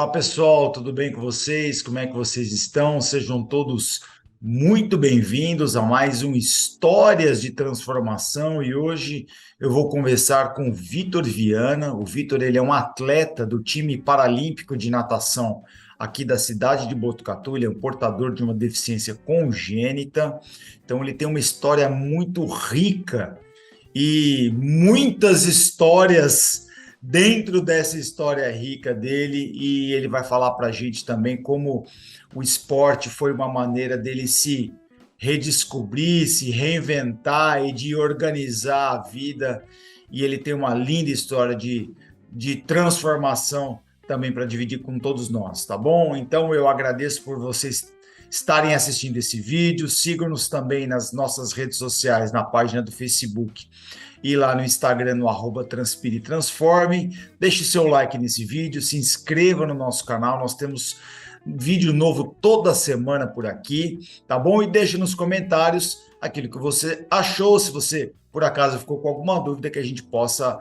Olá pessoal, tudo bem com vocês? Como é que vocês estão? Sejam todos muito bem-vindos a mais um Histórias de Transformação e hoje eu vou conversar com o Vitor Viana. O Vitor, ele é um atleta do time paralímpico de natação aqui da cidade de Botucatu. Ele é um portador de uma deficiência congênita, então ele tem uma história muito rica e muitas histórias dentro dessa história rica dele, e ele vai falar para a gente também como o esporte foi uma maneira dele se redescobrir, se reinventar e de organizar a vida. E ele tem uma linda história de transformação também para dividir com todos nós, tá bom? Então eu agradeço por vocês estarem assistindo esse vídeo. Sigam-nos também nas nossas redes sociais, na página do Facebook e lá no Instagram, no @Transpire Transforme. Deixe seu like nesse vídeo, se inscreva no nosso canal, nós temos vídeo novo toda semana por aqui, tá bom? E deixe nos comentários aquilo que você achou, se você, por acaso, ficou com alguma dúvida que a gente possa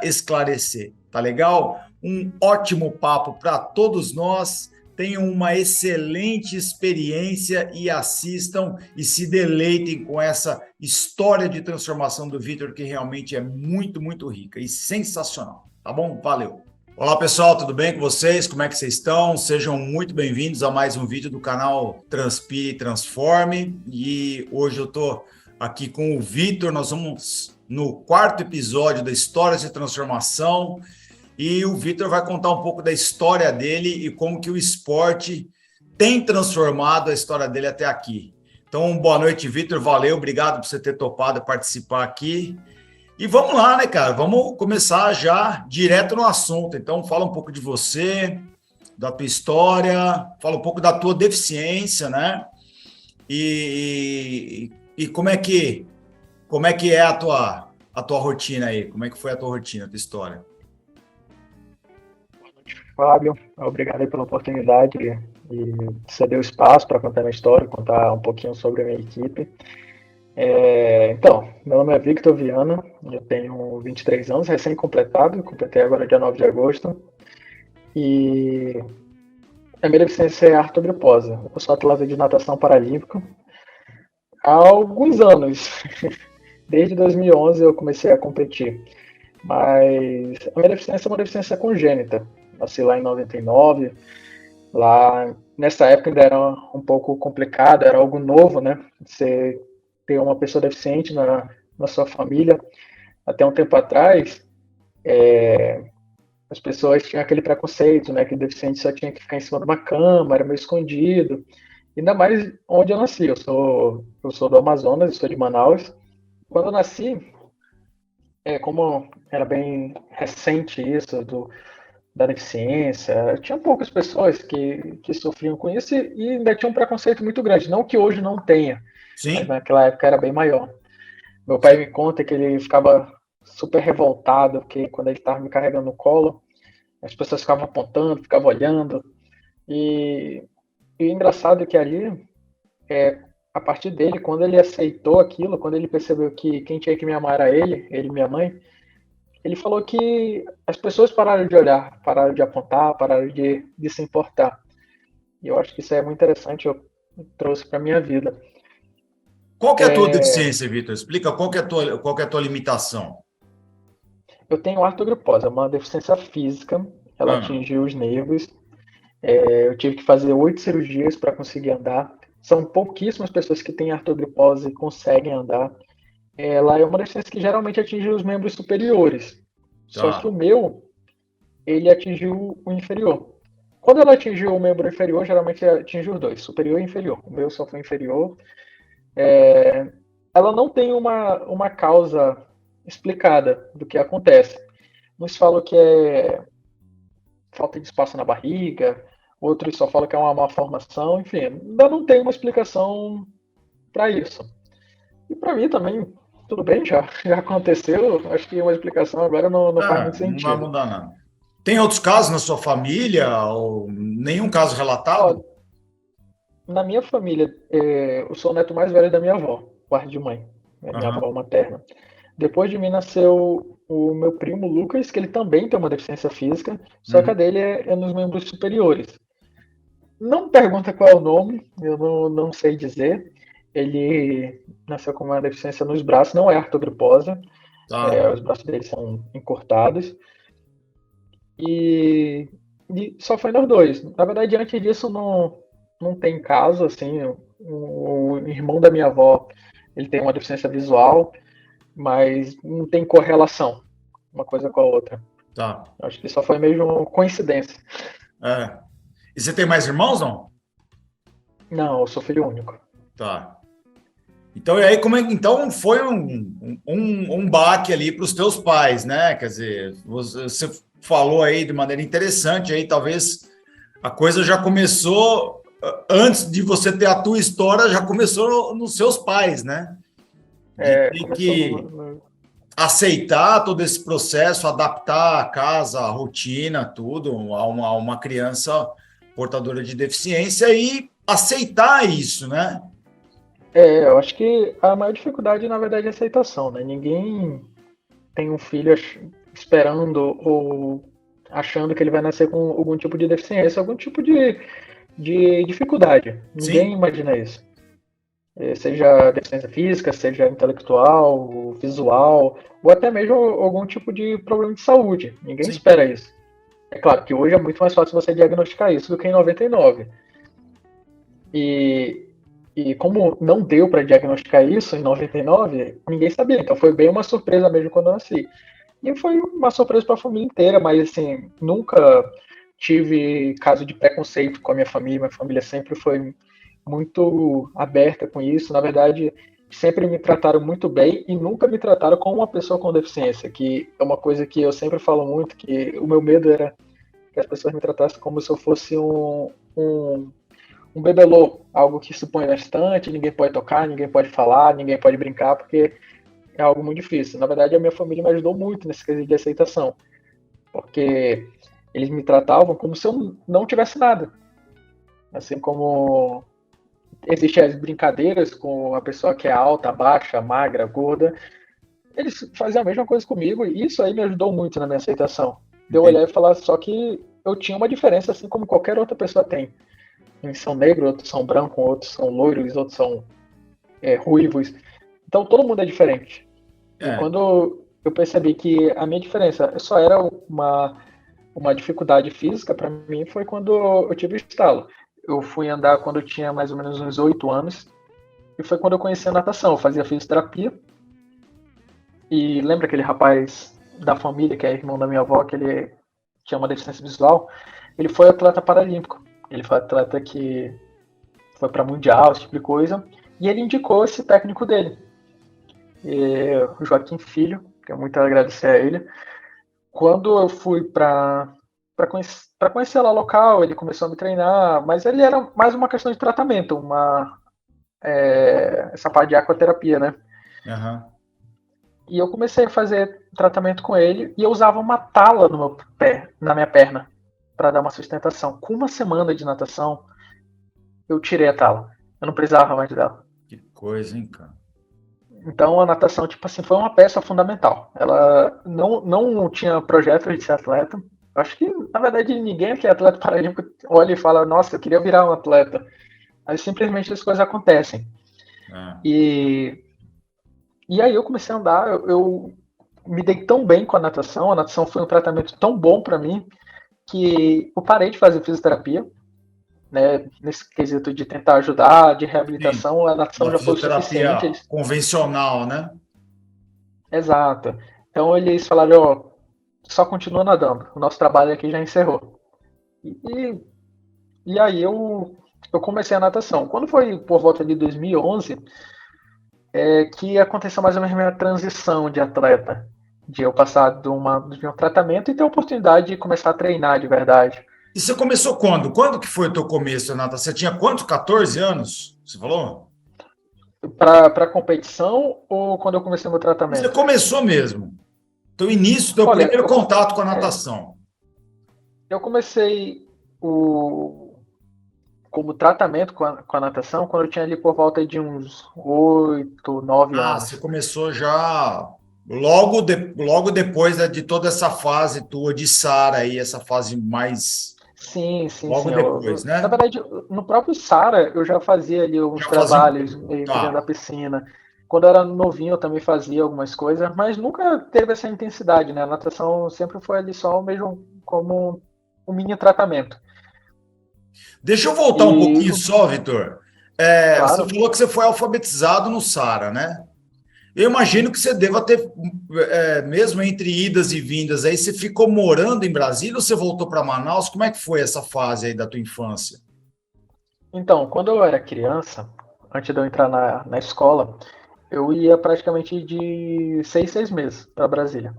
esclarecer, tá legal? Um ótimo papo para todos nós. Tenham uma excelente experiência e assistam e se deleitem com essa história de transformação do Vitor, que realmente é muito, muito rica e sensacional. Tá bom? Valeu! Olá pessoal, tudo bem com vocês? Como é que vocês estão? Sejam muito bem-vindos a mais um vídeo do canal Transpire Transforme. E hoje eu estou aqui com o Vitor. Nós vamos no quarto episódio da História de Transformação. E o Vitor vai contar um pouco da história dele e como que o esporte tem transformado a história dele até aqui. Então, boa noite, Vitor. Valeu, obrigado por você ter topado participar aqui. E vamos lá, né, cara? Vamos começar já direto no assunto. Então, fala um pouco de você, da tua história, fala um pouco da tua deficiência, né? E como é que é a tua rotina aí? Como é que foi a tua rotina, a tua história? Fábio, obrigado aí pela oportunidade e ceder o espaço para contar minha história, contar um pouquinho sobre a minha equipe. Então, meu nome é Victor Viana, eu tenho 23 anos, recém-completado, completei agora dia 9 de agosto, e a minha deficiência é artrogriposa. Eu sou atleta de natação paralímpico há alguns anos, desde 2011 eu comecei a competir, mas a minha deficiência é uma deficiência congênita. Nasci lá em 99, lá nessa época ainda era um pouco complicado, era algo novo, né? Você ter uma pessoa deficiente na sua família. Até um tempo atrás, as pessoas tinham aquele preconceito, né? Que o deficiente só tinha que ficar em cima de uma cama, era meio escondido. Ainda mais onde eu nasci. Eu sou do Amazonas, eu sou de Manaus. Quando eu nasci, como era bem recente isso, da deficiência. Tinha poucas pessoas que sofriam com isso e ainda tinha um preconceito muito grande. Não que hoje não tenha, mas Sim? naquela época era bem maior. Meu pai me conta que ele ficava super revoltado, porque quando ele estava me carregando no colo, as pessoas ficavam apontando, ficavam olhando. E o engraçado é que ali, a partir dele, quando ele aceitou aquilo, quando ele percebeu que quem tinha que me amar era ele e minha mãe, ele falou que as pessoas pararam de olhar, pararam de apontar, pararam de se importar. E eu acho que isso é muito interessante, eu trouxe para minha vida. Qual que é a tua deficiência, Vitor? Explica qual que é a tua limitação. Eu tenho artrogriposa, é uma deficiência física, ela Ah, atingiu os nervos. Eu tive que fazer 8 cirurgias para conseguir andar. São pouquíssimas pessoas que têm artrogripose e conseguem andar. Ela é uma deficiência que geralmente atinge os membros superiores. Só que o tá. meu, ele atingiu o inferior. Quando ela atingiu o membro inferior, geralmente atinge os dois, superior e inferior. O meu só foi inferior. Ela não tem uma causa explicada do que acontece. Uns falam que é falta de espaço na barriga, outros só falam que é uma malformação, enfim, ainda não tem uma explicação para isso. E para mim também, tudo bem, já aconteceu, acho que uma explicação agora não faz muito Não vai sentido. mudar nada. Tem outros casos na sua família ou nenhum caso Ó, relatado? na minha família, eu sou o neto mais velho da minha avó, quarto de mãe, minha avó Aham. materna. Depois de mim nasceu o meu primo Lucas, que ele também tem uma deficiência física, só que a Uhum. dele é nos membros superiores. Não pergunta qual é o nome, eu não sei dizer. Ele nasceu com uma deficiência nos braços, não é artrogripose, Tá, os braços dele são encurtados. E, e só foi nós dois. Na verdade, antes disso, não tem caso, assim. O irmão da minha avó, ele tem uma deficiência visual, mas não tem correlação uma coisa com a outra. tá. Acho que só foi mesmo coincidência. É. E você tem mais irmãos, não? Não, eu sou filho único. Tá. Então, e aí, então foi um baque ali para os teus pais, né? Quer dizer, você falou aí de maneira interessante, aí talvez a coisa já começou antes de você ter a tua história, já começou nos seus pais, né? De ter Começou que aceitar todo esse processo, adaptar a casa, a rotina, tudo, a uma criança portadora de deficiência e aceitar isso, né? eu acho que a maior dificuldade, na verdade, é a aceitação, né? Ninguém tem um filho esperando ou achando que ele vai nascer com algum tipo de deficiência, algum tipo de dificuldade. Ninguém Sim, imagina isso. Seja deficiência física, seja intelectual, visual, ou até mesmo algum tipo de problema de saúde. Ninguém sim. espera isso. É claro que hoje é muito mais fácil você diagnosticar isso do que em 99. E, e como não deu para diagnosticar isso em 99, ninguém sabia. Então foi bem uma surpresa mesmo quando eu nasci. E foi uma surpresa para a família inteira, mas assim, nunca tive caso de preconceito com a minha família. Minha família sempre foi muito aberta com isso. Na verdade, sempre me trataram muito bem e nunca me trataram como uma pessoa com deficiência, que é uma coisa que eu sempre falo muito, que o meu medo era que as pessoas me tratassem como se eu fosse um bebelô, algo que se põe na estante, ninguém pode tocar, ninguém pode falar, ninguém pode brincar, porque é algo muito difícil. Na verdade, a minha família me ajudou muito nesse quesito de aceitação, porque eles me tratavam como se eu não tivesse nada. Assim como existem as brincadeiras com a pessoa que é alta, baixa, magra, gorda, eles faziam a mesma coisa comigo e isso aí me ajudou muito na minha aceitação. De eu olhar e falar só que eu tinha uma diferença assim como qualquer outra pessoa tem. Uns são negros, outros são brancos, outros são loiros, outros são ruivos. Então todo mundo é diferente. E É, quando eu percebi que a minha diferença só era uma dificuldade física, para mim foi quando eu tive o estalo. Eu fui andar quando eu tinha mais ou menos uns 8 anos, e foi quando eu conheci a natação. Eu fazia fisioterapia, e lembra aquele rapaz da família, que é irmão da minha avó, que ele tinha uma deficiência visual? Ele foi atleta paralímpico. Ele foi atleta que foi para mundial, esse tipo de coisa, e ele indicou esse técnico dele, o Joaquim Filho, que eu muito a agradecer a ele. Quando eu fui para conhecer lá o local, ele começou a me treinar, mas ele era mais uma questão de tratamento, essa parte de aquaterapia, né? aham. E eu comecei a fazer tratamento com ele e eu usava uma tala no meu pé, na minha perna, para dar uma sustentação. Com uma semana de natação, eu tirei a tala. Eu não precisava mais dela. Que coisa, hein, cara? Então a natação, tipo assim, foi uma peça fundamental. Ela não tinha projeto de ser atleta. Acho que, na verdade, ninguém que é atleta paralímpico olha e fala, nossa, eu queria virar um atleta. Aí simplesmente as coisas acontecem. É. E, e aí eu comecei a andar, eu me dei tão bem com a natação foi um tratamento tão bom para mim, que eu parei de fazer fisioterapia, né, nesse quesito de tentar ajudar, de Sim, reabilitação, a natação uma já foi o suficiente. fisioterapia convencional, né? Exato. Então eles falaram, ó, só continua nadando. O nosso trabalho aqui já encerrou. E, e aí eu comecei a natação. Quando foi por volta de 2011, que aconteceu mais ou menos a minha transição de atleta. De eu passar de um tratamento e ter a oportunidade de começar a treinar de verdade. E você começou quando? Quando que foi o teu começo, Renata? Você tinha quantos? 14 anos? Você falou? Para competição ou quando eu comecei meu Você tratamento? começou mesmo. Teu início, teu Olha, primeiro contato com a natação. eu comecei como tratamento com a natação quando eu tinha ali por volta de uns 8, 9 Ah, você anos. começou já logo depois de toda essa fase tua de Sara aí, essa fase mais Sim, sim, logo sim. depois, Na né? verdade, no próprio Sara, eu já fazia ali uns Já fazia um trabalhos pouco. meio que dentro da Tá. piscina. Quando eu era novinho, eu também fazia algumas coisas, mas nunca teve essa intensidade, né? A natação sempre foi ali só mesmo como um mini tratamento. Deixa eu voltar um E, pouquinho só, Vitor. Você claro, falou que você foi alfabetizado no Sara, né? Eu imagino sim. que você deva ter, mesmo entre idas e vindas, aí você ficou morando em Brasília ou você voltou para Manaus? Como é que foi essa fase aí da tua infância? Então, quando eu era criança, antes de eu entrar na escola, eu ia praticamente de 6 meses para Brasília.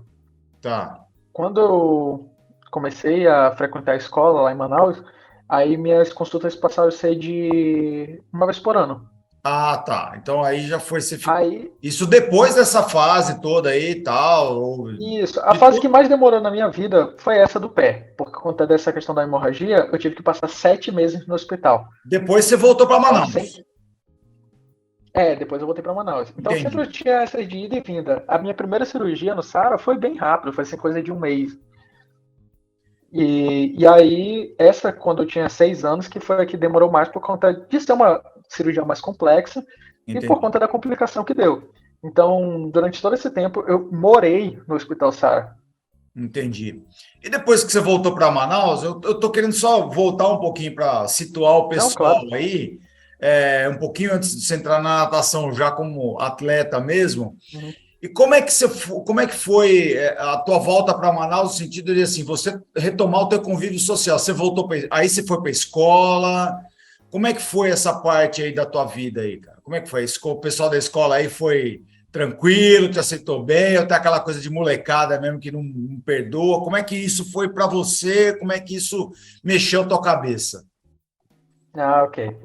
Tá. Quando eu comecei a frequentar a escola lá em Manaus, aí minhas consultas passaram a ser de uma vez por ano. Ah, tá. Então aí já foi, você ficou. Aí, Isso depois dessa fase toda aí e tal. isso. A De fase que tudo. mais demorou na minha vida foi essa do pé. Por conta dessa questão da hemorragia, eu tive que passar 7 meses no hospital. Depois você voltou para Então, Manaus. sempre. Depois eu voltei para Manaus. Então, sempre eu Entendi. tinha essa de ida e vinda. A minha primeira cirurgia no Sara foi bem rápido, foi assim, coisa de um mês. E aí, essa, quando eu tinha 6 anos, que foi a que demorou mais por conta de ser uma cirurgia mais complexa e por Entendi. conta da complicação que deu. Então, durante todo esse tempo, eu morei no Hospital Sara. Entendi. E depois que você voltou para Manaus, eu tô querendo só voltar um pouquinho para situar o Não, pessoal claro. aí, um pouquinho antes de você entrar na natação, já como atleta mesmo. Uhum. E como é que foi a tua volta para Manaus, no sentido de assim, você retomar o teu convívio social? Você voltou aí você foi para a escola. Como é que foi essa parte aí da tua vida aí, cara? Como é que foi? O pessoal da escola aí foi tranquilo, te aceitou bem, ou até aquela coisa de molecada mesmo que não perdoa? Como é que isso foi para você? Como é que isso mexeu a tua cabeça? Ah, ok.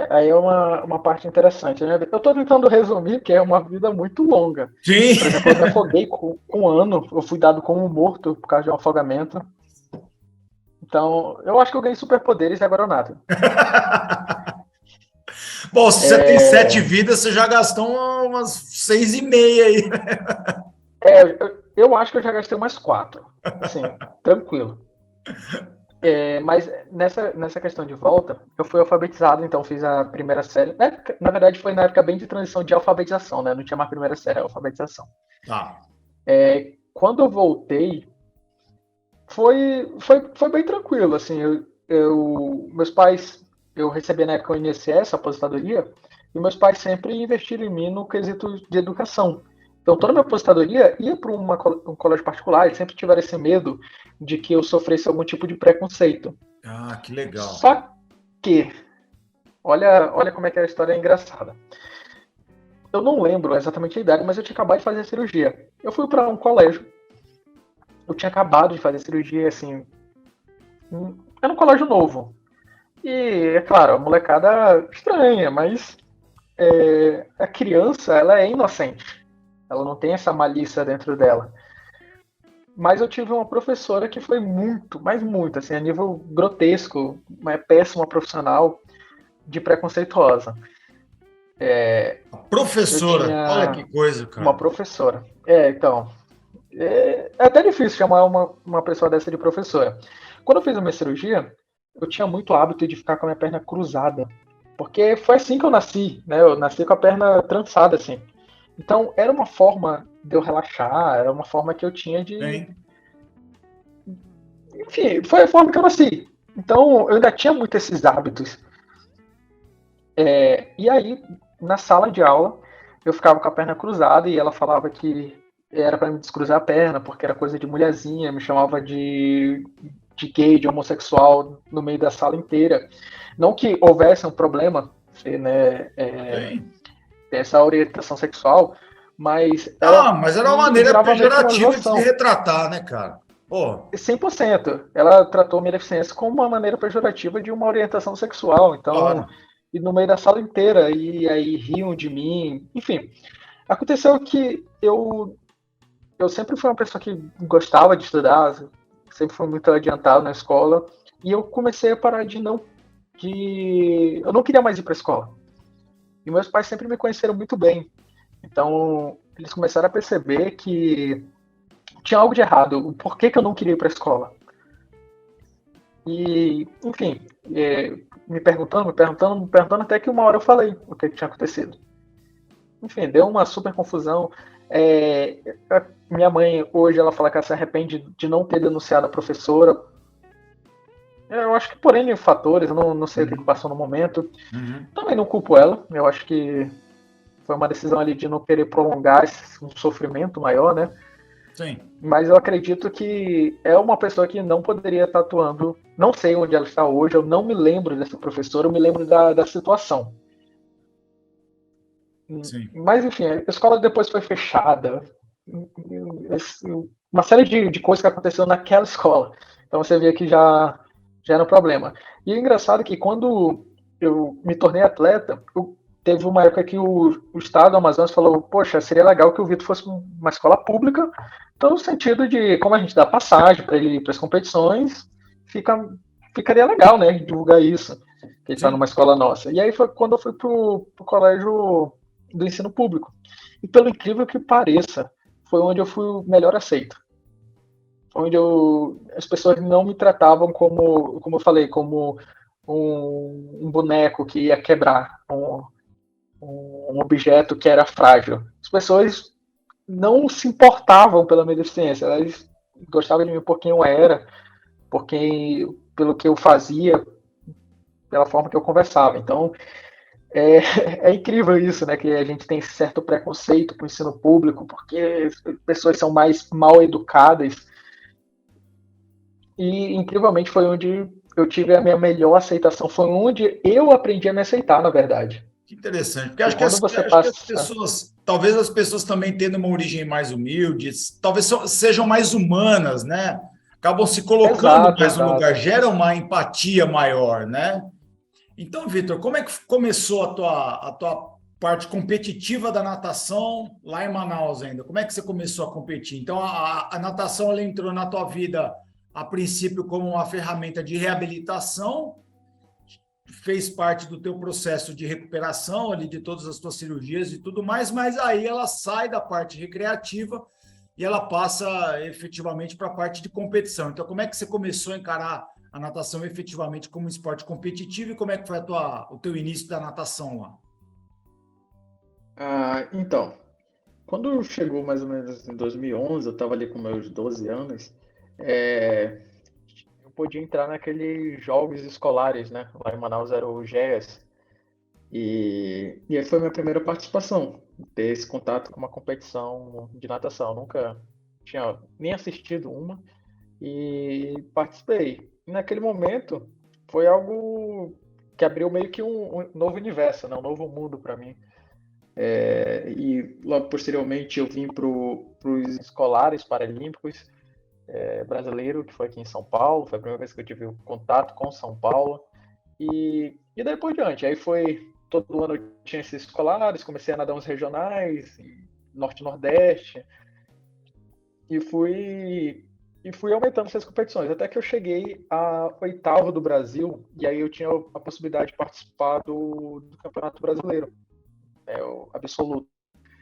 Aí é uma parte interessante, né? Eu estou tentando resumir, que é uma vida muito longa. Sim. Por exemplo, eu me afoguei com um ano, eu fui dado como morto por causa de um afogamento. Então, eu acho que eu ganhei superpoderes e agora eu nado. Bom, se você tem sete É, vidas, você já gastou umas 6,5 aí. eu acho que eu já gastei umas 4. Assim, tranquilo. Mas nessa questão de volta, eu fui alfabetizado, então fiz a primeira série. Na verdade, foi na época bem de transição de alfabetização, né? Não tinha mais primeira série, era alfabetização. Tá. Quando eu voltei, foi bem tranquilo, assim. Meus pais, eu recebi na época o INSS, a aposentadoria, e meus pais sempre investiram em mim no quesito de educação. Então, toda a minha aposentadoria ia para um colégio particular, eles sempre tiveram esse medo de que eu sofresse algum tipo de preconceito. Ah, que legal. Só que, olha como é que a história é engraçada. Eu não lembro exatamente a idade, mas eu tinha acabado de fazer a cirurgia. Eu fui para um colégio, eu tinha acabado de fazer a cirurgia, assim, era um colégio novo. E, é claro, a molecada estranha, mas a criança, ela é inocente. Ela não tem essa malícia dentro dela. Mas eu tive uma professora que foi muito, mas muito, assim, a nível grotesco, uma péssima profissional de preconceituosa. A Eu professora, olha que tinha coisa, uma cara. professora. Então, é até difícil chamar uma pessoa dessa de professora. Quando eu fiz a minha cirurgia, eu tinha muito hábito de ficar com a minha perna cruzada. Porque foi assim que eu nasci, né? Eu nasci com a perna trançada, assim. Então, era uma forma de eu relaxar, era uma forma que eu tinha de. Hein? Enfim, foi a forma que eu nasci. Então, eu ainda tinha muito esses hábitos. E aí, na sala de aula, eu ficava com a perna cruzada e ela falava que era para me descruzar a perna, porque era coisa de mulherzinha, me chamava de gay, de homossexual no meio da sala inteira. Não que houvesse um problema, né, Hein? essa orientação sexual, mas Ah, mas era uma maneira virava meio que uma pejorativa de se zoação. retratar, né, cara? Pô, 100%. Ela tratou a minha deficiência como uma maneira pejorativa de uma orientação sexual. Então, claro. e no meio da sala inteira, e aí riam de mim. Enfim, aconteceu que eu sempre fui uma pessoa que gostava de estudar, sempre fui muito adiantado na escola, e eu comecei a parar eu não queria mais ir para a escola. E meus pais sempre me conheceram muito bem. Então, eles começaram a perceber que tinha algo de errado. Por que eu não queria ir para a escola? E, enfim, me perguntando, até que uma hora eu falei o que tinha acontecido. Enfim, deu uma super confusão. Minha mãe, hoje, ela fala que ela se arrepende de não ter denunciado a professora. Eu acho que por N fatores, eu não sei o que passou no momento. Uhum. Também não culpo ela. Eu acho que foi uma decisão ali de não querer prolongar um sofrimento maior, né? Sim, Mas eu acredito que é uma pessoa que não poderia estar atuando. Não sei onde ela está hoje, eu não me lembro dessa professora, eu me lembro da situação. sim. Mas, enfim, a escola depois foi fechada. Uma série de coisas que aconteceu naquela escola. Então você vê que já era um problema. E o engraçado é que quando eu me tornei atleta, teve uma época que o Estado do Amazonas falou: poxa, seria legal que o Vitor fosse uma escola pública, então no sentido de como a gente dá passagem para ele ir para as competições, ficaria legal, né, divulgar isso, que ele está numa Sim. escola nossa. E aí foi quando eu fui para o colégio do ensino público. E pelo incrível que pareça, foi onde eu fui o melhor aceito. Onde as pessoas não me tratavam como eu falei, como um boneco que ia quebrar, um objeto que era frágil. As pessoas não se importavam pela minha deficiência, elas gostavam de mim por quem eu era, pelo que eu fazia, pela forma que eu conversava. Então, é, é incrível isso, né? Que a gente tem certo preconceito com o ensino público, porque as pessoas são mais mal educadas. E, incrivelmente, foi onde eu tive a minha melhor aceitação. Foi onde eu aprendi a me aceitar, na verdade. Que interessante, porque E quando você acho que as passa. pessoas, talvez as pessoas também tendo uma origem mais humilde, talvez sejam mais humanas, né? Acabam se colocando Exato, mais no lugar, exato. geram uma empatia maior, né? Então, Vitor, como é que começou a tua parte competitiva da natação lá em Manaus ainda? Como é que você começou a competir? Então, a natação ela entrou na tua vida a princípio como uma ferramenta de reabilitação, fez parte do teu processo de recuperação ali de todas as tuas cirurgias e tudo mais, mas aí ela sai da parte recreativa e ela passa efetivamente para a parte de competição. Então, como é que você começou a encarar a natação efetivamente como um esporte competitivo e como é que foi o teu início da natação lá? Então, quando chegou mais ou menos em 2011, eu estava ali com meus 12 anos, é, eu podia entrar naqueles jogos escolares, né? Lá em Manaus era o GES. E aí foi minha primeira participação, ter esse contato com uma competição de natação. Eu nunca tinha nem assistido uma e participei. E naquele momento foi algo que abriu meio que um novo universo, né? Um novo mundo para mim. E logo posteriormente eu vim para os escolares paralímpicos brasileiro, que foi aqui em São Paulo. Foi a primeira vez que eu tive contato com São Paulo. E daí por diante. Aí foi. Todo ano eu tinha esses escolares, comecei a nadar uns regionais, Norte e Nordeste, e fui aumentando essas competições, até que eu cheguei a oitavo do Brasil, e aí eu tinha a possibilidade de participar do Campeonato Brasileiro, o absoluto.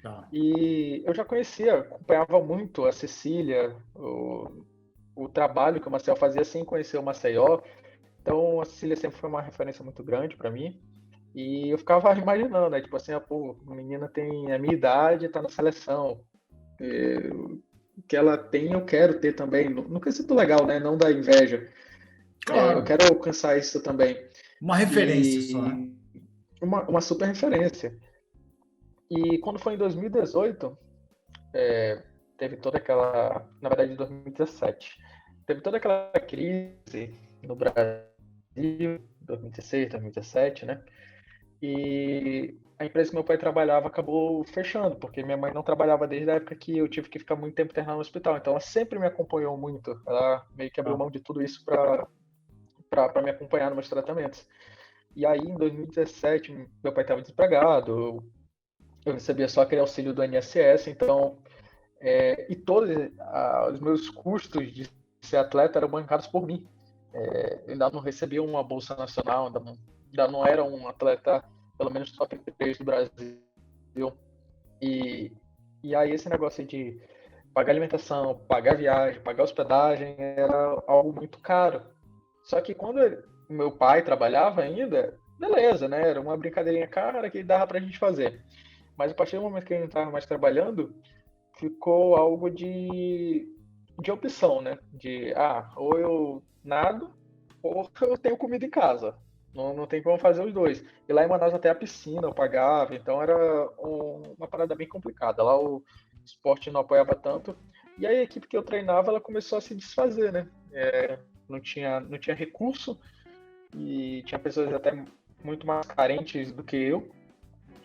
Tá. E eu já conhecia, acompanhava muito a Cecília, o trabalho que o Marcel fazia sem conhecer o Maceió. Então a Cecília sempre foi uma referência muito grande para mim. E eu ficava imaginando, né? Tipo assim, pô, a menina tem a minha idade, tá na seleção. O que ela tem, eu quero ter também. No quesito legal, né? Não da inveja. Eu Claro, quero alcançar isso também. uma referência só, né? E uma super referência. E quando foi em 2018, teve toda aquela. Na verdade, em 2017, teve toda aquela crise no Brasil, 2016, 2017, né? E a empresa que meu pai trabalhava acabou fechando, porque minha mãe não trabalhava desde a época que eu tive que ficar muito tempo internado no hospital. Então ela sempre me acompanhou muito. Ela meio que abriu Tá. mão de tudo isso para me acompanhar nos meus tratamentos. E aí, em 2017, meu pai estava desempregado, eu recebia só aquele auxílio do INSS, então, e todos os meus custos de ser atleta eram bancados por mim. Eu ainda não recebia uma bolsa nacional, ainda não era um atleta, pelo menos top 3 do Brasil. E, e aí esse negócio de pagar alimentação, pagar viagem, pagar hospedagem era algo muito caro. Só que quando meu pai trabalhava ainda, beleza, né? Era uma brincadeirinha cara que dava pra gente fazer. Mas a partir do momento que ele não estava mais trabalhando, ficou algo de opção, né? Ou eu nado, ou eu tenho comida em casa. Não tem como fazer os dois. E lá em Manaus até a piscina eu pagava, então era uma parada bem complicada. Lá o esporte não apoiava tanto. E aí a equipe que eu treinava, ela começou a se desfazer, né? Não tinha recurso e tinha pessoas até muito mais carentes do que eu.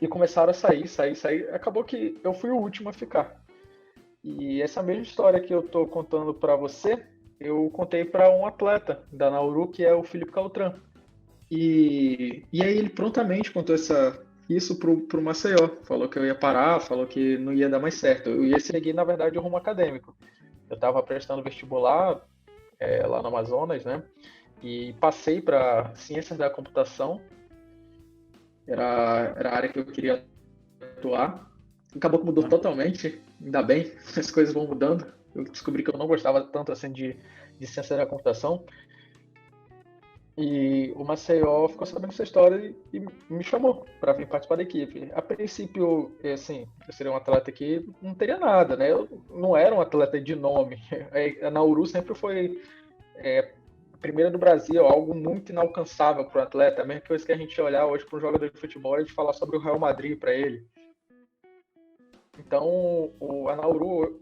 E começaram a sair. Acabou que eu fui o último a ficar. E essa mesma história que eu tô contando para você, eu contei para um atleta da Nauru, que é o Felipe Caltran. E aí ele prontamente contou isso pro Maceió. Falou que eu ia parar, falou que não ia dar mais certo. Eu ia seguir, na verdade, o rumo acadêmico. Eu estava prestando vestibular lá no Amazonas, né? E passei para Ciências da Computação. Era a área que eu queria atuar. Acabou que mudou totalmente, ainda bem, as coisas vão mudando. Eu descobri que eu não gostava tanto assim de ciência da computação. E o Maceió ficou sabendo dessa história e me chamou para vir participar da equipe. A princípio, assim, eu seria um atleta que não teria nada, né? Eu não era um atleta de nome. A Nauru sempre foi primeira do Brasil, algo muito inalcançável para o atleta. A mesma coisa que a gente olhar hoje para um jogador de futebol e falar sobre o Real Madrid para ele. Então, a Nauru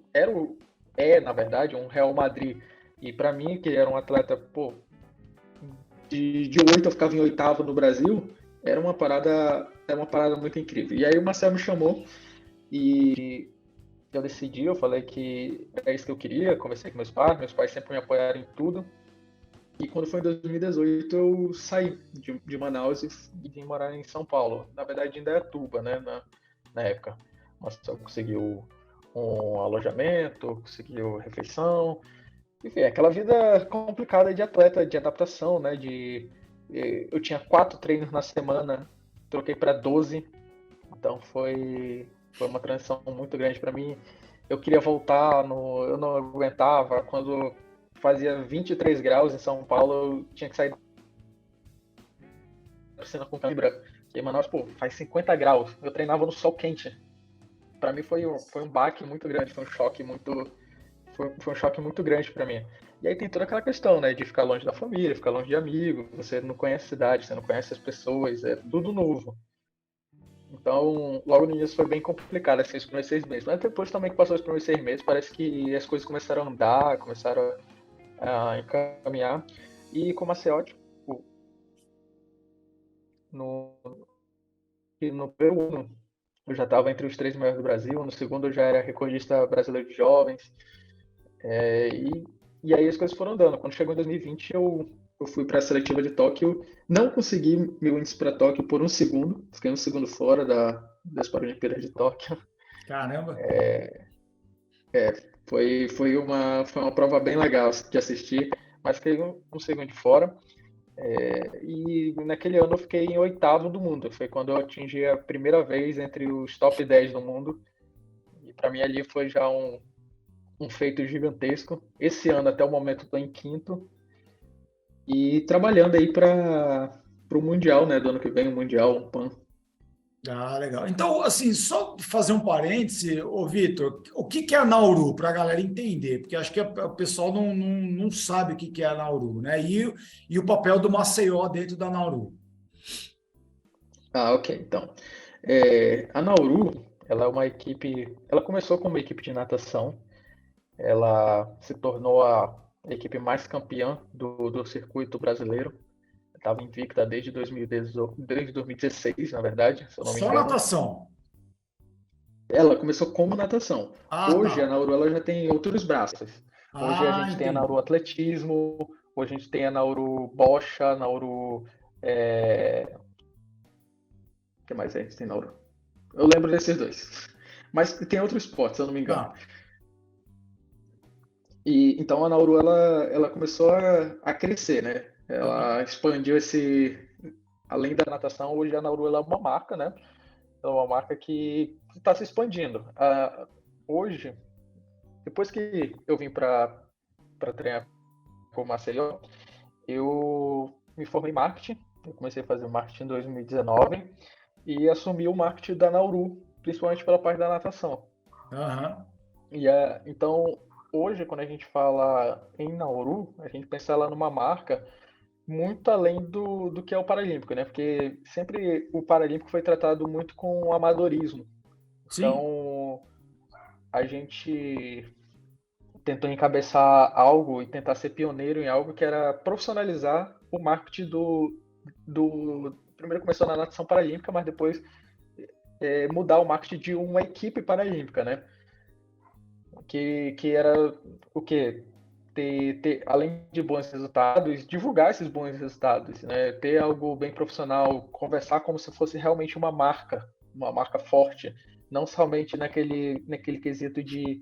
na verdade, um Real Madrid. E para mim, que era um atleta, pô, de 8 eu ficava em oitavo no Brasil, era uma parada muito incrível. E aí o Marcel me chamou e eu decidi, eu falei que é isso que eu queria, conversei com meus pais sempre me apoiaram em tudo. E quando foi em 2018 eu saí de Manaus e vim morar em São Paulo, na verdade em Indaiatuba, né, na época. Mas eu conseguiu um alojamento, conseguiu refeição, enfim, aquela vida complicada de atleta, de adaptação, né? Eu tinha 4 treinos na semana, troquei para 12, então foi uma transição muito grande para mim. Eu queria voltar, eu não aguentava. Quando fazia 23 graus em São Paulo, eu tinha que sair da piscina com cãibra. E em Manaus, pô, faz 50 graus. Eu treinava no sol quente. Para mim foi um baque muito grande, foi um choque muito grande para mim. E aí tem toda aquela questão, né, de ficar longe da família, ficar longe de amigos, você não conhece a cidade, você não conhece as pessoas, é tudo novo. Então, logo no início foi bem complicado, assim, os primeiros 6 meses. Mas depois também que passou os primeiros 6 meses, parece que as coisas começaram a andar, começaram a encaminhar. E com o Maceió, tipo, no, no primeiro ano, eu já estava entre os 3 melhores do Brasil, no segundo eu já era recordista brasileiro de jovens, e aí as coisas foram andando. Quando chegou em 2020, eu fui para a seletiva de Tóquio. Não consegui meu índice para Tóquio por um segundo. Fiquei um segundo fora das Paralimpíadas de Tóquio. Caramba! Foi uma prova bem legal de assistir, mas fiquei um segundo de fora. E naquele ano eu fiquei em oitavo do mundo. Foi quando eu atingi a primeira vez entre os top 10 do mundo. E para mim ali foi já um feito gigantesco. Esse ano, até o momento, estou em quinto. E trabalhando aí para o Mundial, né? Do ano que vem, o Mundial, o PAN. Ah, legal. Então, assim, só fazer um parêntese, ô Vitor, o que que é a Nauru, para a galera entender? Porque acho que o pessoal não sabe o que que é a Nauru, né? E o papel do Maceió dentro da Nauru. Ah, ok. Então, a Nauru, ela é uma equipe. Ela começou como uma equipe de natação. Ela se tornou a equipe mais campeã do circuito brasileiro. Estava invicta desde 2016, na verdade, se eu não me Só engano. natação. Ela começou como natação. Ah, Hoje a tá. Nauru ela já tem outros braços. Hoje a Ah, gente tem a Nauru entendi. Atletismo, hoje a gente tem a Nauru Bocha, Nauru. O que mais a gente tem Nauru? Eu lembro desses dois. Mas tem outros esportes, se eu não me engano. Tá. E então a Nauru ela começou a crescer, né? Ela expandiu esse. Além da natação, hoje a Nauru ela é uma marca, né? É uma marca que tá se expandindo. Hoje, depois que eu vim para treinar com o Maceió, eu me formei em marketing. Eu comecei a fazer marketing em 2019 e assumi o marketing da Nauru, principalmente pela parte da natação. Aham. Então, hoje, quando a gente fala em Nauru, a gente pensa lá numa marca muito além do que é o Paralímpico, né? Porque sempre o Paralímpico foi tratado muito com o amadorismo. Sim, Então, a gente tentou encabeçar algo e tentar ser pioneiro em algo que era profissionalizar o marketing do... Primeiro começou na natação paralímpica, mas depois mudar o marketing de uma equipe paralímpica, né? Que era o quê? Além de bons resultados, divulgar esses bons resultados, né? Ter algo bem profissional, conversar como se fosse realmente uma marca forte, não somente naquele quesito de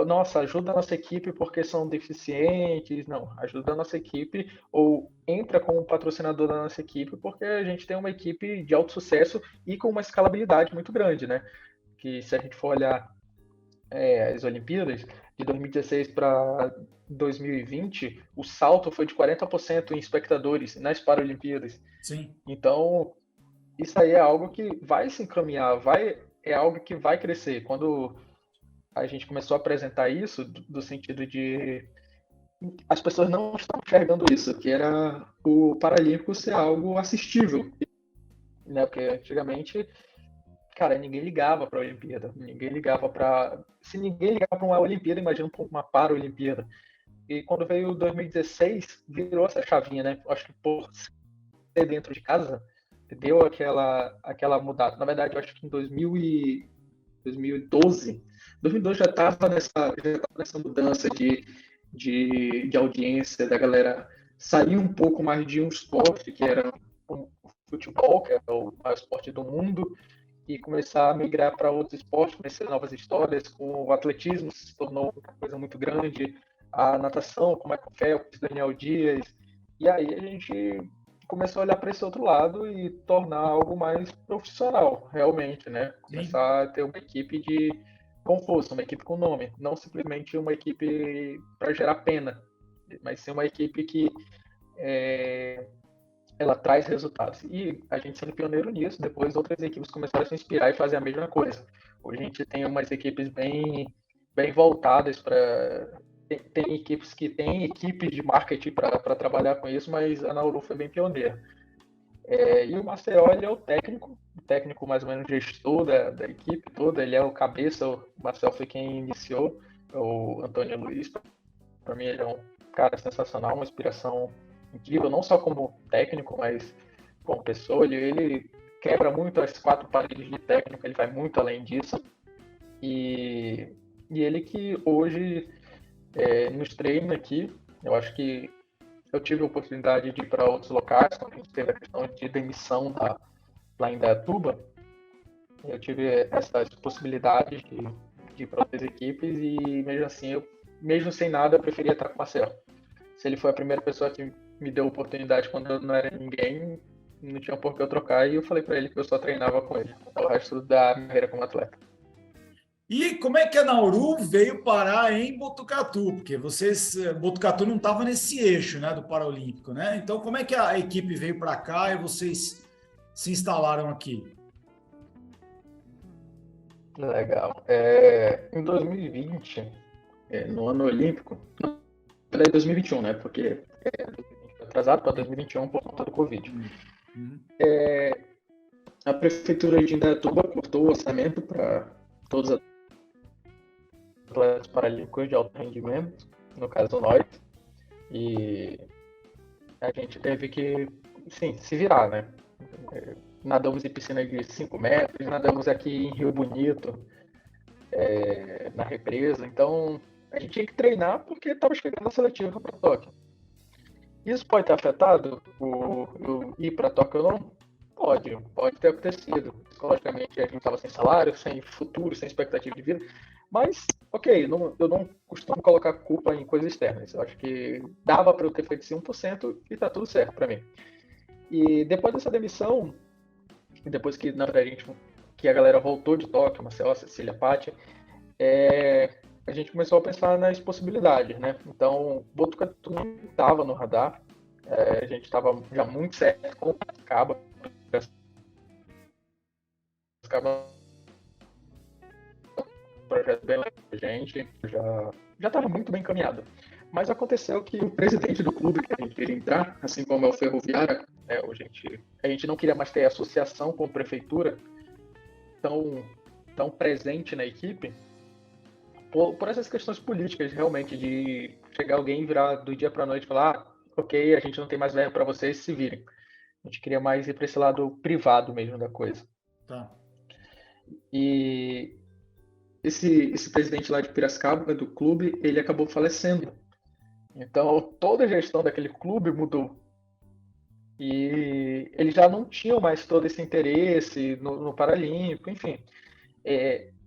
nossa, ajuda a nossa equipe porque são deficientes, não, ajuda a nossa equipe ou entra como patrocinador da nossa equipe porque a gente tem uma equipe de alto sucesso e com uma escalabilidade muito grande, né? Que se a gente for olhar as Olimpíadas, de 2016 para 2020, o salto foi de 40% em espectadores nas Paralimpíadas. sim. Então, isso aí é algo que vai se encaminhar, é algo que vai crescer. Quando a gente começou a apresentar isso, do sentido de as pessoas não estão enxergando isso, que era o Paralímpico ser algo assistível, né? Porque antigamente, cara, ninguém ligava para a Olimpíada, ninguém ligava para. Se ninguém ligava para uma Olimpíada, imagina para uma Paralimpíada. E quando veio 2016, virou essa chavinha, né? Acho que por ser dentro de casa, deu aquela mudada. Na verdade, eu acho que em 2012, 2012 já estava nessa mudança de audiência, da galera sair um pouco mais de um esporte, que era o futebol, que é o maior esporte do mundo, e começar a migrar para outros esportes, conhecer novas histórias. O atletismo se tornou uma coisa muito grande, a natação, com Michael Phelps, Daniel Dias, e aí a gente começou a olhar para esse outro lado e tornar algo mais profissional, realmente, né? Sim. Começar a ter uma equipe com força, uma equipe com nome, não simplesmente uma equipe para gerar pena, mas ser uma equipe que ela traz resultados. E a gente sendo pioneiro nisso, depois outras equipes começaram a se inspirar e fazer a mesma coisa. Hoje a gente tem umas equipes bem voltadas para. Tem equipes que têm equipes de marketing para trabalhar com isso, mas a Nauru foi bem pioneira. E o Maceió, ele é o técnico mais ou menos gestor da equipe toda, ele é o cabeça, o Marcel foi quem iniciou, o Antônio Luiz. Para mim, ele é um cara sensacional, uma inspiração incrível, não só como técnico, mas como pessoa. Ele quebra muito as quatro paredes de técnico, ele vai muito além disso. E ele que hoje nos treina aqui, eu acho que eu tive a oportunidade de ir para outros locais, quando a gente teve a questão de demissão lá em Dayatuba, eu tive essas possibilidades de ir para outras equipes e mesmo assim, mesmo sem nada, eu preferia estar com o Marcelo. Se ele foi a primeira pessoa que me deu oportunidade quando eu não era ninguém, não tinha por que eu trocar, e eu falei para ele que eu só treinava com ele o resto da minha carreira como atleta. E como é que a Nauru veio parar em Botucatu? Porque Botucatu não estava nesse eixo, né, do Paralímpico, né? Então, como é que a equipe veio para cá e vocês se instalaram aqui? Legal. Em 2020, no ano olímpico, em 2021, né? Porque foi atrasado para 2021 por conta do Covid. Uhum. A prefeitura de Indaiatuba cortou o orçamento para todos os atletas paralímpicos de alto rendimento, no caso nós, e a gente teve que, sim, se virar, né? Nadamos em piscina de 5 metros, nadamos aqui em Rio Bonito, na represa, então a gente tinha que treinar porque estava chegando a seletiva para Tóquio. Isso pode ter afetado o ir para Tóquio ou não? Pode ter acontecido. Psicologicamente a gente estava sem salário, sem futuro, sem expectativa de vida, mas ok, eu não costumo colocar culpa em coisas externas. Eu acho que dava para eu ter feito esse 1% e tá tudo certo para mim. E depois dessa demissão, depois que na verdade que a galera voltou de Tóquio, Maceió, Cecília, Pátia, a gente começou a pensar nas possibilidades, né? Então, Botucatu não estava no radar, a gente estava já muito certo com Piracicaba. Piracicaba um projeto bem legal pra gente, já estava muito bem encaminhado. Mas aconteceu que o presidente do clube que a gente queria entrar, assim como é o Ferroviária, a gente não queria mais ter associação com a prefeitura tão presente na equipe, por essas questões políticas, realmente, de chegar alguém e virar do dia para a noite e falar, ok, a gente não tem mais verba para vocês, se virem. A gente queria mais ir para esse lado privado mesmo da coisa. Tá. E esse presidente lá de Piracicaba, do clube, ele acabou falecendo. Então, toda a gestão daquele clube mudou. E eles já não tinham mais todo esse interesse no Paralímpico, enfim.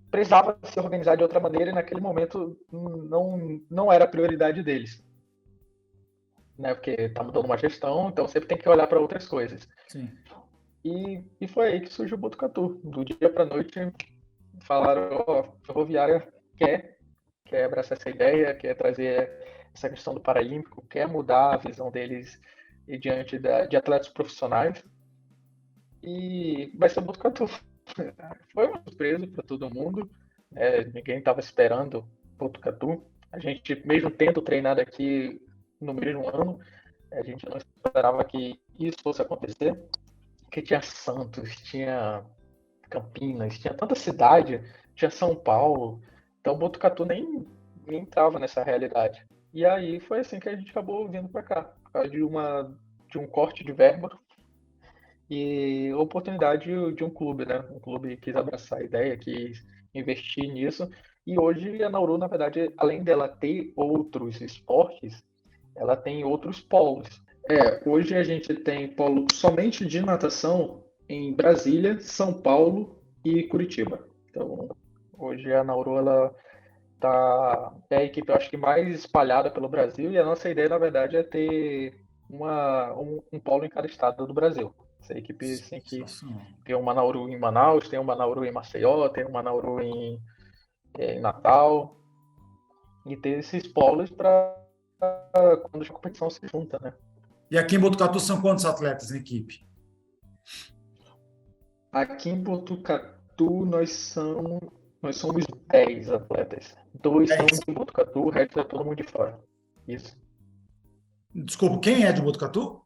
Precisava se organizar de outra maneira e naquele momento não era a prioridade deles. Né? Porque está mudando uma gestão, então sempre tem que olhar para outras coisas. Sim. E foi aí que surgiu o Botucatu. Do dia para a noite, falaram, a Ferroviária quer abraçar essa ideia, quer trazer essa questão do Paralímpico, quer mudar a visão deles diante de atletas profissionais. E vai ser o Botucatu. Foi uma surpresa para todo mundo. Ninguém estava esperando Botucatu. A gente, mesmo tendo treinado aqui no mesmo ano, a gente não esperava que isso fosse acontecer. Porque tinha Santos, tinha Campinas, tinha tanta cidade, tinha São Paulo. Então Botucatu nem entrava nessa realidade. E aí foi assim que a gente acabou vindo para cá, por causa de um corte de verba e oportunidade de um clube, né? Um clube quis abraçar a ideia, quis investir nisso. E hoje a Nauru, na verdade, além dela ter outros esportes, ela tem outros polos. Hoje a gente tem polo somente de natação em Brasília, São Paulo e Curitiba. Então, hoje a Nauru, ela é a equipe, eu acho que mais espalhada pelo Brasil, e a nossa ideia, na verdade, é ter um polo em cada estado do Brasil. Essa equipe tem que ter uma Nauru em Manaus, tem uma Nauru em Maceió, tem uma Nauru em Natal, e ter esses polos para quando a competição se junta, né? E aqui em Botucatu são quantos atletas na equipe? Aqui em Botucatu nós somos 10 atletas. 2 são de Botucatu, o resto é todo mundo de fora. Isso. Desculpa, quem é de Botucatu?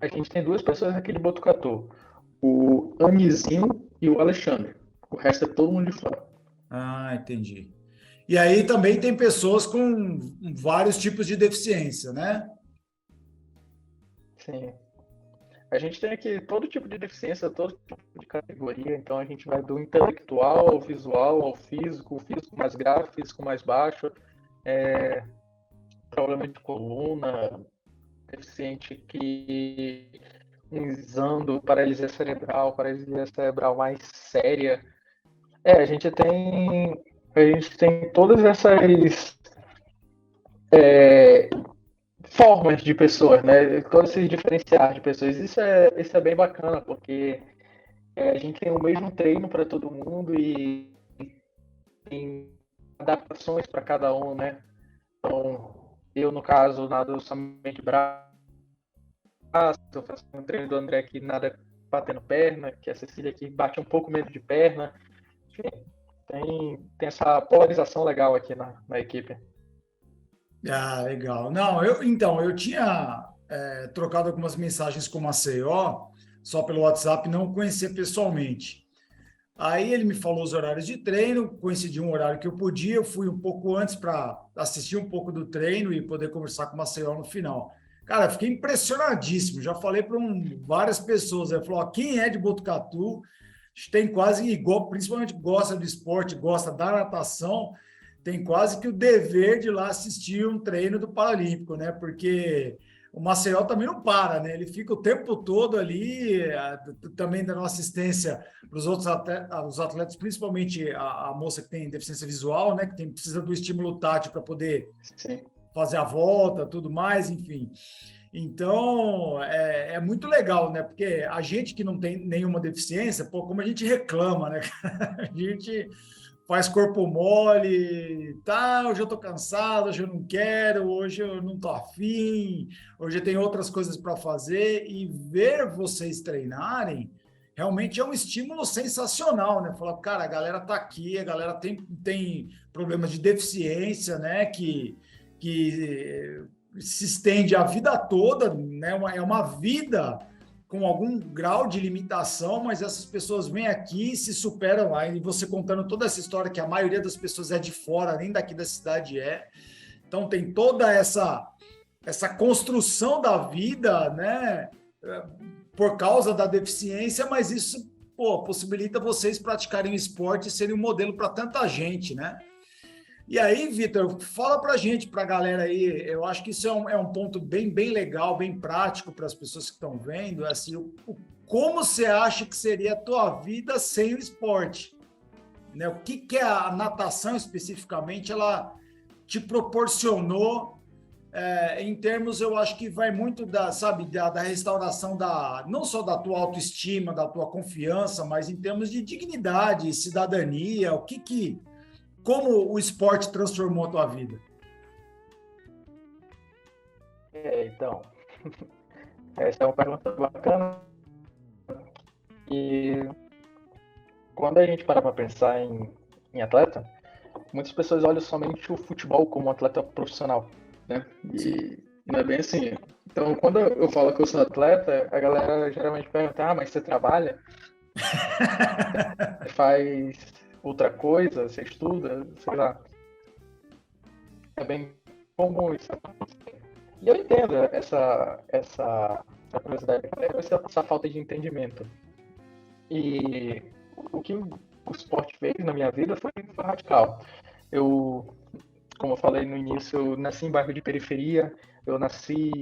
A gente tem 2 pessoas aqui de Botucatu. O Anizinho e o Alexandre. O resto é todo mundo de fora. Ah, entendi. E aí também tem pessoas com vários tipos de deficiência, né? Sim. A gente tem aqui todo tipo de deficiência, todo tipo de categoria. Então a gente vai do intelectual ao visual, ao físico, o físico mais grave, o físico mais baixo, problema de coluna, deficiente que usando paralisia cerebral mais séria. A gente tem todas essas formas de pessoas, né? Todos esses diferenciais de pessoas. Isso é bem bacana, porque a gente tem o mesmo treino para todo mundo e tem adaptações para cada um, né? Então, eu, no caso, nado somente braço, eu faço um treino do André que nada batendo perna, que a Cecília que bate um pouco menos de perna. Enfim, tem essa polarização legal aqui na equipe. Ah, legal. Não, eu tinha trocado algumas mensagens com o Maceió, só pelo WhatsApp, não conhecia pessoalmente. Aí ele me falou os horários de treino, coincidiu um horário que eu podia, eu fui um pouco antes para assistir um pouco do treino e poder conversar com o Maceió no final. Cara, fiquei impressionadíssimo, já falei para várias pessoas, ele falou, quem é de Botucatu tem quase igual, principalmente gosta do esporte, gosta da natação, tem quase que o dever de ir lá assistir um treino do Paralímpico, né? Porque o Maceió também não para, né? Ele fica o tempo todo ali, também dando assistência para os outros atletas, principalmente a moça que tem deficiência visual, né? Que precisa do estímulo tátil para poder fazer a volta, tudo mais, enfim. Então, é muito legal, né? Porque a gente que não tem nenhuma deficiência, pô, como a gente reclama, né? A gente faz corpo mole, tá, hoje eu tô cansado, hoje eu não quero, hoje eu não tô afim, hoje eu tenho outras coisas para fazer, e ver vocês treinarem realmente é um estímulo sensacional, né? Falar, cara, a galera tá aqui, a galera tem problemas de deficiência, né? Que se estende a vida toda, né? É uma vida com algum grau de limitação, mas essas pessoas vêm aqui e se superam lá. E você contando toda essa história, que a maioria das pessoas é de fora, nem daqui da cidade é. Então tem toda essa construção da vida, né? Por causa da deficiência, mas isso, pô, possibilita vocês praticarem o esporte e serem um modelo para tanta gente, né? E aí, Vitor, fala para a gente, para a galera aí, eu acho que isso é um ponto bem legal, bem prático para as pessoas que estão vendo, assim, como você acha que seria a tua vida sem o esporte? Né? O que a natação, especificamente, ela te proporcionou, em termos, eu acho que vai muito sabe, da restauração não só da tua autoestima, da tua confiança, mas em termos de dignidade, cidadania, como o esporte transformou a tua vida? Então, essa é uma pergunta bacana. E quando a gente para pensar em atleta, muitas pessoas olham somente o futebol como um atleta profissional, né? Sim. E não é bem assim. Então, quando eu falo que eu sou atleta, a galera geralmente pergunta: ah, mas você trabalha? Você faz outra coisa? Você estuda? Sei lá. É bem comum isso. E eu entendo essa curiosidade, essa falta de entendimento. E o que o esporte fez na minha vida foi radical. Eu, como eu falei no início, eu nasci em bairro de periferia, eu nasci,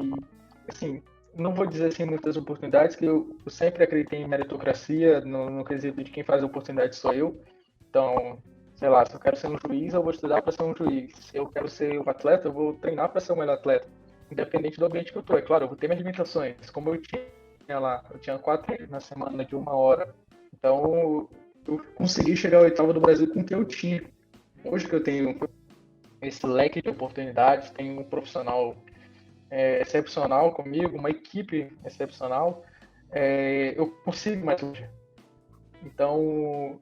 assim, não vou dizer assim muitas oportunidades, que eu sempre acreditei em meritocracia, no quesito de quem faz a oportunidade sou eu. Então, sei lá, se eu quero ser um juiz, eu vou estudar para ser um juiz. Se eu quero ser um atleta, eu vou treinar para ser um melhor atleta. Independente do ambiente que eu tô. É claro, eu vou ter minhas limitações. Como eu tinha lá, eu tinha 4 na semana de 1 hora. Então, eu consegui chegar ao oitavo do Brasil com o que eu tinha. Hoje que eu tenho esse leque de oportunidades, tenho um profissional excepcional comigo, uma equipe excepcional, eu consigo mais longe. Então,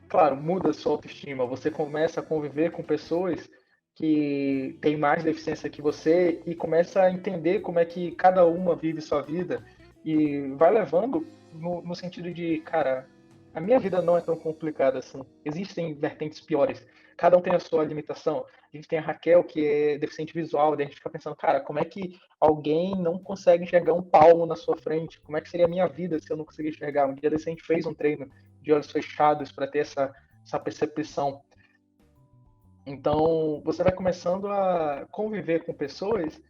claro, muda a sua autoestima. Você começa a conviver com pessoas que têm mais deficiência que você e começa a entender como é que cada uma vive sua vida e vai levando no sentido de, cara, a minha vida não é tão complicada assim. Existem vertentes piores. Cada um tem a sua limitação. A gente tem a Raquel, que é deficiente visual, daí a gente fica pensando, cara, como é que alguém não consegue enxergar um palmo na sua frente? Como é que seria a minha vida se eu não conseguir enxergar? Um dia desse a gente fez um treino de olhos fechados para ter essa percepção. Então, você vai começando a conviver com pessoas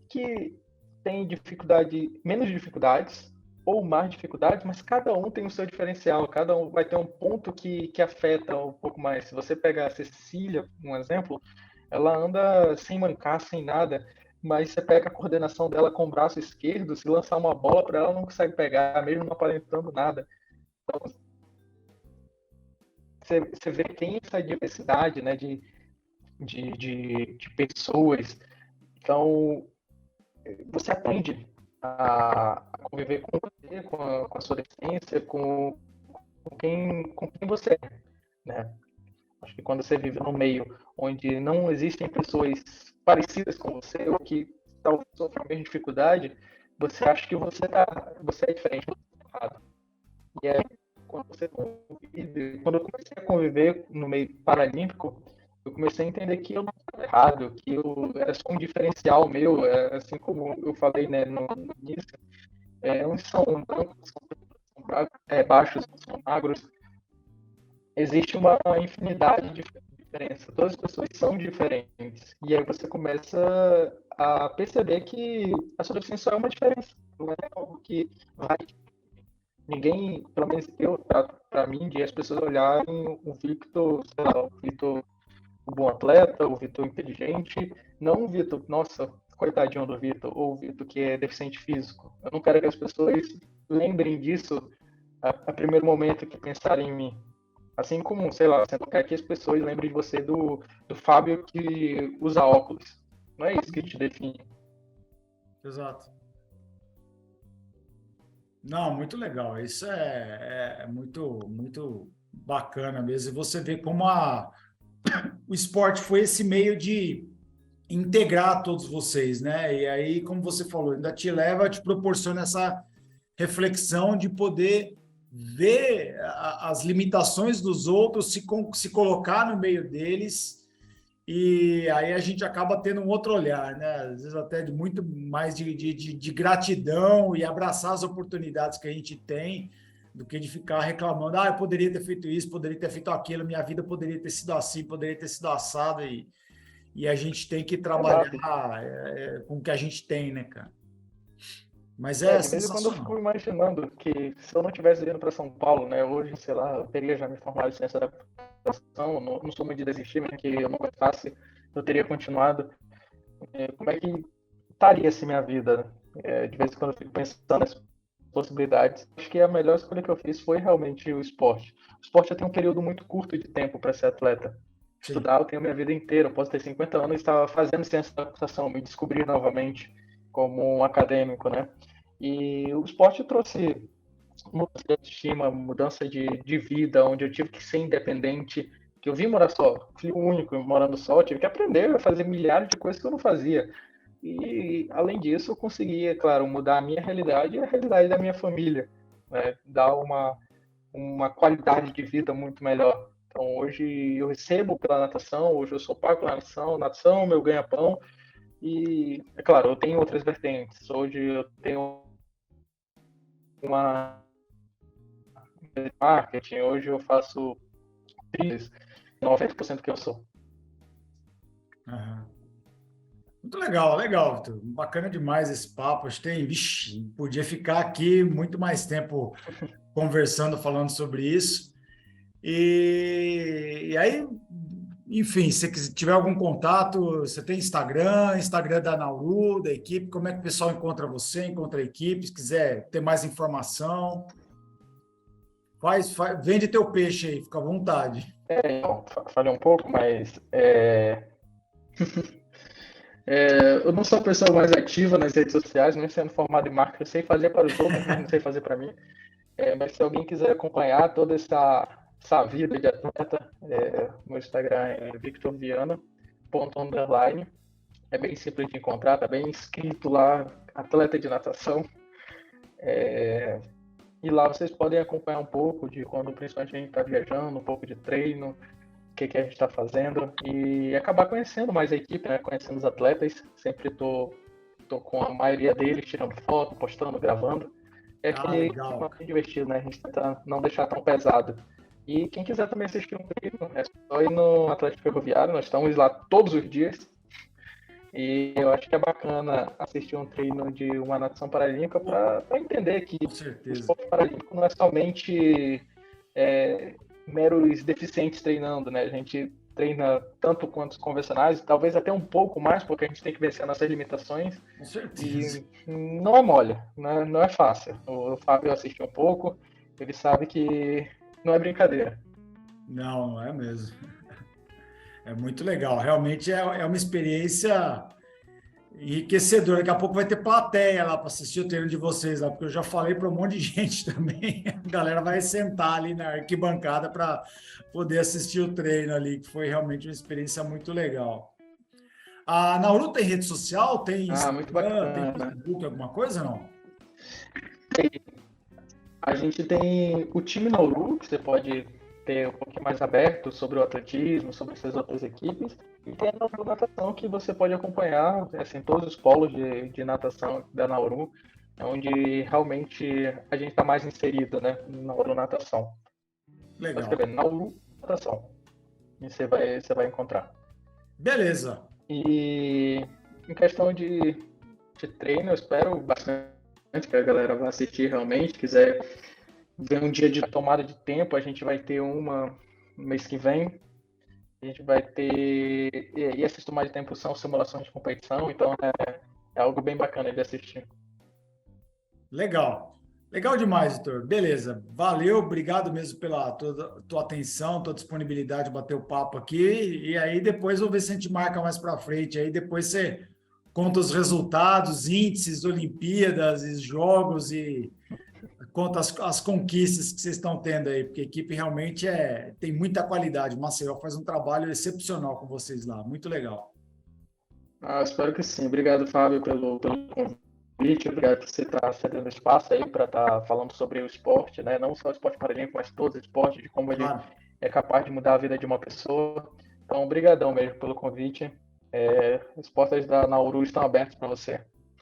que têm dificuldade, menos dificuldades ou mais dificuldades, mas cada um tem o seu diferencial, cada um vai ter um ponto que afeta um pouco mais. Se você pegar a Cecília, um exemplo, ela anda sem mancar, sem nada, mas você pega a coordenação dela com o braço esquerdo, se lançar uma bola para ela, ela não consegue pegar, mesmo não aparentando nada. Então, você vê que tem essa diversidade, né, de pessoas. Então, você aprende a conviver com você, com a sua deficiência, com quem você é, né? Acho que quando você vive num meio onde não existem pessoas parecidas com você ou que talvez sofram a mesma dificuldade, você acha que você é diferente, você é errado. E aí, quando eu comecei a conviver no meio paralímpico, eu comecei a entender que eu não estava errado, que eu era só um diferencial meu, assim como eu falei, né, no início, uns são brancos, são baixos, são magros, existe uma infinidade de diferenças, todas as pessoas são diferentes, e aí você começa a perceber que a sua deficiência só é uma diferença, não é algo que vai ninguém, pelo menos eu, para mim, de as pessoas olharem o Victor, sei lá, o Victor, o bom atleta, o Victor inteligente, não o Victor, nossa, coitadinho do Vitor, ou o Vitor que é deficiente físico. Eu não quero que as pessoas lembrem disso a primeiro momento que pensarem em mim. Assim como, sei lá, você não quer que as pessoas lembrem de você do Fábio que usa óculos. Não é isso que te define. Exato. Não, muito legal. Isso é muito, muito bacana mesmo. E você vê como o esporte foi esse meio de integrar todos vocês, né? E aí, como você falou, ainda te leva, te proporciona essa reflexão de poder ver as limitações dos outros, se colocar no meio deles, e aí a gente acaba tendo um outro olhar, né? Às vezes até de muito mais de gratidão e abraçar as oportunidades que a gente tem, do que de ficar reclamando, eu poderia ter feito isso, poderia ter feito aquilo, minha vida poderia ter sido assim, poderia ter sido assado, e a gente tem que Exato. trabalhar com o que a gente tem, né, cara? Mas é De vez em quando eu fico sensacional. imaginando que se eu não tivesse ido para São Paulo, né, hoje, sei lá, eu teria já me formado em ciência da computação, não sou muito de desistir, mas que eu não gostasse, eu teria continuado. Como é que estaria assim minha vida, né? De vez em quando eu fico pensando nas possibilidades. Acho que a melhor escolha que eu fiz foi realmente o esporte. O esporte já tem um período muito curto de tempo para ser atleta. Sim. Estudar eu tenho a minha vida inteira, eu posso ter 50 anos e estar fazendo ciência da computação, me descobrir novamente como um acadêmico, né? E o esporte trouxe mudança de autoestima, mudança de vida, onde eu tive que ser independente, que eu vim morar só, filho único morando só, eu tive que aprender a fazer milhares de coisas que eu não fazia. E, além disso, eu consegui, é claro, mudar a minha realidade e a realidade da minha família, né? Dar uma qualidade de vida muito melhor. Então, hoje eu recebo pela natação, hoje eu sou pago pela natação, natação é meu ganha-pão, e, é claro, eu tenho outras vertentes. Hoje eu tenho uma marketing, hoje eu faço trilhas, 90% que eu sou. Aham. Muito legal, legal, Vitor. Bacana demais esse papo. Acho que tem, vixe, podia ficar aqui muito mais tempo conversando, falando sobre isso. E aí, enfim, se você tiver algum contato, você tem Instagram da Nauru, da equipe, como é que o pessoal encontra você, encontra a equipe, se quiser ter mais informação, vende teu peixe aí, fica à vontade. Então, falei um pouco, mas eu não sou a pessoa mais ativa nas redes sociais, nem sendo formado em marketing, eu sei fazer para os outros, mas não sei fazer para mim. Mas se alguém quiser acompanhar toda essa vida de atleta, meu Instagram é victorviana.underline. É bem simples de encontrar, tá bem escrito lá, atleta de natação. E lá vocês podem acompanhar um pouco de quando principalmente a gente está viajando, um pouco de treino, o que a gente está fazendo e acabar conhecendo mais a equipe, né? Conhecendo os atletas. Sempre tô com a maioria deles tirando foto, postando, gravando. É Ah, aquele legal. clima bem divertido, né? A gente tenta não deixar tão pesado. E quem quiser também assistir um treino, é só ir no Atlético Ferroviário, nós estamos lá todos os dias. E eu acho que é bacana assistir um treino de uma natação paralímpica para entender que Com o certeza. esporte paralímpico não é somente meros deficientes treinando, né? A gente treina tanto quanto os convencionais, talvez até um pouco mais, porque a gente tem que vencer nossas limitações. Com certeza. E não é mole, né? Não é fácil. O Fábio assistiu um pouco, ele sabe que não é brincadeira. Não, não é mesmo. É muito legal. Realmente é uma experiência enriquecedora. Daqui a pouco vai ter plateia lá para assistir o treino de vocês lá, porque eu já falei para um monte de gente também. A galera vai sentar ali na arquibancada para poder assistir o treino ali, que foi realmente uma experiência muito legal. A Nauru tem rede social? Tem Muito Instagram? Tem bacana. Facebook, alguma coisa, não? A gente tem o time Nauru, que você pode ter um pouquinho mais aberto sobre o atletismo, sobre essas outras equipes. E tem a Nauru Natação, que você pode acompanhar assim, todos os polos de natação da Nauru, onde realmente a gente está mais inserido, né? Nauru Natação. Vai Legal. escrever Nauru Natação. E você vai encontrar. Beleza. E em questão de treino, eu espero bastante que a galera vá assistir realmente. Quiser ver um dia de tomada de tempo, a gente vai ter uma no mês que vem. A gente vai ter. E essas tomadas de tempo são simulações de competição, então é algo bem bacana de assistir. Legal. Legal demais, Vitor. Beleza. Valeu, obrigado mesmo pela tua atenção, tua disponibilidade de bater o papo aqui. E aí depois vou ver se a gente marca mais para frente. Aí depois você conta os resultados, índices, Olimpíadas, e jogos e conta as conquistas que vocês estão tendo aí, porque a equipe realmente tem muita qualidade. O Maceió faz um trabalho excepcional com vocês lá. Muito legal. Espero que sim. Obrigado, Fábio, pelo convite. Obrigado por você estar cedendo espaço aí para estar falando sobre o esporte, né? Não só o esporte paralímpico, mas todos os esportes, de como ele Claro. é capaz de mudar a vida de uma pessoa. Então, obrigadão mesmo pelo convite. As portas da Nauru estão abertas para você.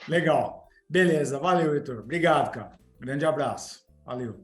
Legal. Beleza. Valeu, Vitor. Obrigado, cara. Grande abraço. Valeu.